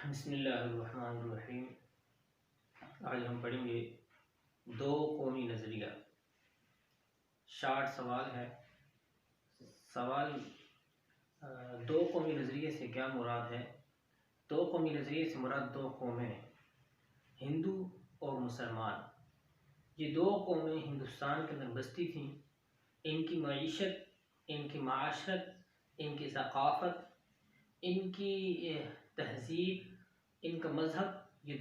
بسم اللہ الرحمن الرحیم۔ آج ہم پڑھیں گے دو قومی نظریہ۔ شارٹ سوال ہے۔ سوال دو قومی نظریے سے کیا مراد ہے؟ دو قومی نظریے سے مراد دو قومیں ہیں، ہندو اور مسلمان۔ یہ دو قومیں ہندوستان کے اندر بستی تھیں۔ ان کی معیشت، ان کی معاشرت، ان کی ثقافت، ان کی تہذیب، ان کا مذہب، یہ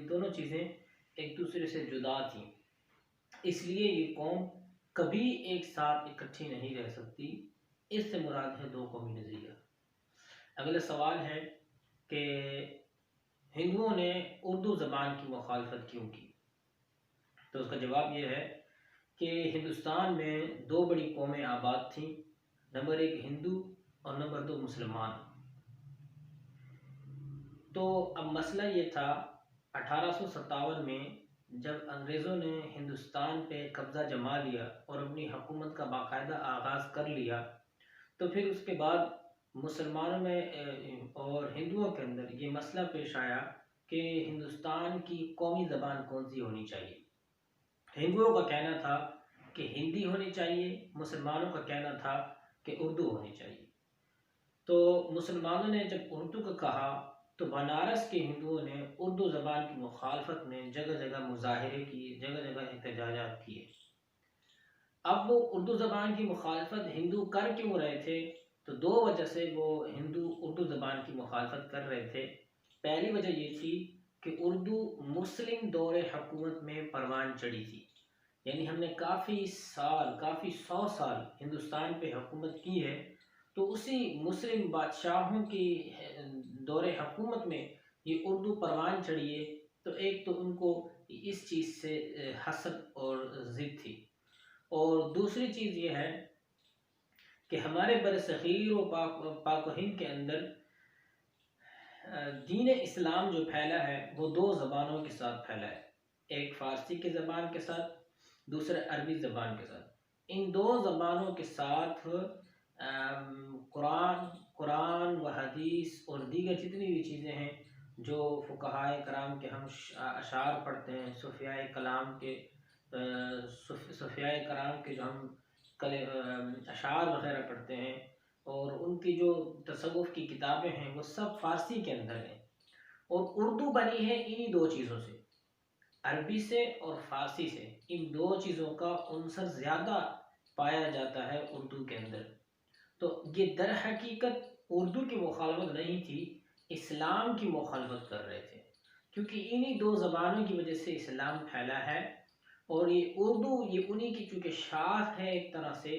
دونوں چیزیں ایک دوسرے سے جدا تھیں۔ اس لیے یہ قوم کبھی ایک ساتھ اکٹھی نہیں رہ سکتی۔ اس سے مراد ہے دو قومی نظریہ۔ اگلا سوال ہے کہ ہندوؤں نے اردو زبان کی مخالفت کیوں کی؟ تو اس کا جواب یہ ہے کہ ہندوستان میں دو بڑی قومیں آباد تھیں، نمبر ایک ہندو اور نمبر دو مسلمان۔ تو اب مسئلہ یہ تھا 1857 میں جب انگریزوں نے ہندوستان پہ قبضہ جما لیا اور اپنی حکومت کا باقاعدہ آغاز کر لیا، تو پھر اس کے بعد مسلمانوں میں اور ہندوؤں کے اندر یہ مسئلہ پیش آیا کہ ہندوستان کی قومی زبان کون سی ہونی چاہیے۔ ہندوؤں کا کہنا تھا کہ ہندی ہونی چاہیے، مسلمانوں کا کہنا تھا کہ اردو ہونی چاہیے۔ تو مسلمانوں نے جب اردو کا کہا تو بنارس کے ہندوؤں نے اردو زبان کی مخالفت میں جگہ جگہ مظاہرے کیے، جگہ جگہ احتجاجات کیے۔ اب وہ اردو زبان کی مخالفت ہندو کر کیوں رہے تھے؟ تو دو وجہ سے وہ ہندو اردو زبان کی مخالفت کر رہے تھے۔ پہلی وجہ یہ تھی کہ اردو مسلم دور حکومت میں پروان چڑھی تھی، یعنی ہم نے کافی سو سال ہندوستان پہ حکومت کی ہے، تو اسی مسلم بادشاہوں کی دور حکومت میں یہ اردو پروان چڑھی ہے، تو ایک تو ان کو اس چیز سے حسد اور ضد تھی، اور دوسری چیز یہ ہے کہ ہمارے برصغیر و پاک و ہند کے اندر دین اسلام جو پھیلا ہے وہ دو زبانوں کے ساتھ پھیلا ہے، ایک فارسی کی زبان کے ساتھ، دوسرا عربی زبان کے ساتھ۔ ان دو زبانوں کے ساتھ قرآن و حدیث اور دیگر جتنی بھی چیزیں ہیں جو فقہائے کرام کے ہم اشعار پڑھتے ہیں، صوفیائے کرام کے جو ہم اشعار وغیرہ پڑھتے ہیں، اور ان کی جو تصوف کی کتابیں ہیں وہ سب فارسی کے اندر ہیں، اور اردو بنی ہے انہی دو چیزوں سے، عربی سے اور فارسی سے۔ ان دو چیزوں کا عنصر زیادہ پایا جاتا ہے اردو کے اندر۔ تو یہ در حقیقت اردو کی مخالفت نہیں تھی، اسلام کی مخالفت کر رہے تھے، کیونکہ انہی دو زبانوں کی وجہ سے اسلام پھیلا ہے، اور یہ اردو یہ انہی کی چونکہ شاخ ہے ایک طرح سے،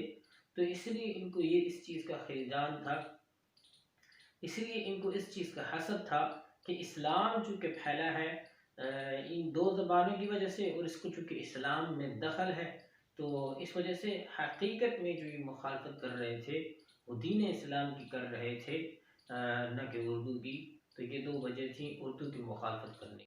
تو اس لیے ان کو یہ اس چیز کا خیزان تھا، اس لیے ان کو اس چیز کا حسد تھا کہ اسلام چونکہ پھیلا ہے ان دو زبانوں کی وجہ سے، اور اس کو چونکہ اسلام میں دخل ہے، تو اس وجہ سے حقیقت میں جو یہ مخالفت کر رہے تھے وہ دین اسلام کی کر رہے تھے، نہ کہ اردو کی۔ تو یہ دو وجہ تھیں اردو کی مخالفت کرنے کی۔